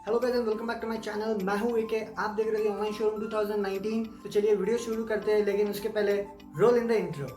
Hello guys and welcome back to my channel. मैं हूं एके, आप देख रहे हैं ऑनलाइन शोरूम 2019। तो चलिए वीडियो शुरू करते हैं, लेकिन उसके पहले roll in the intro.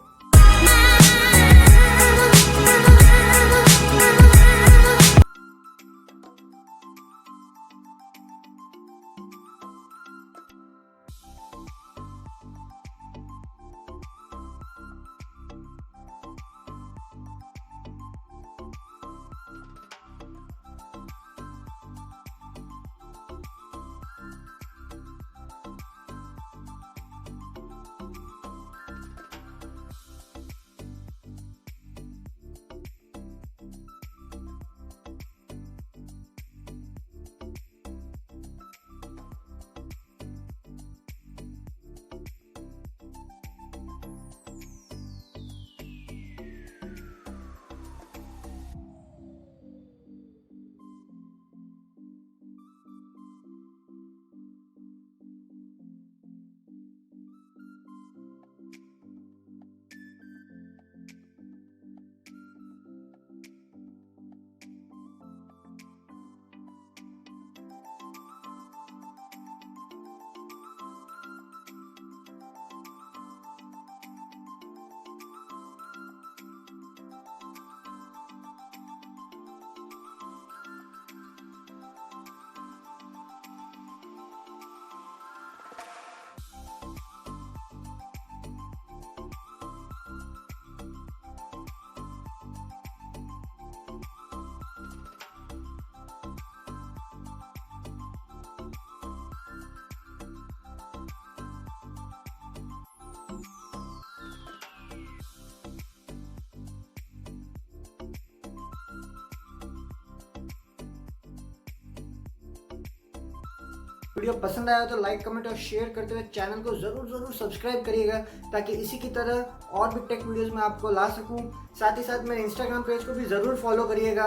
Video पसंद आया तो लाइक, कमेंट और शेयर करते हुए चैनल को जरूर सब्सक्राइब करिएगा, ताकि इसी की तरह और भी टेक वीडियोस मैं आपको ला सकूं। साथ ही साथ मेरे इंस्टाग्राम पेज को भी ज़रूर फॉलो करिएगा,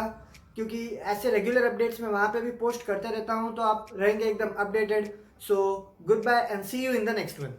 क्योंकि ऐसे रेगुलर अपडेट्स मैं वहाँ पे भी पोस्ट करते रहता हूँ, तो आप रहेंगे एकदम updated. So good bye and see you in the next one.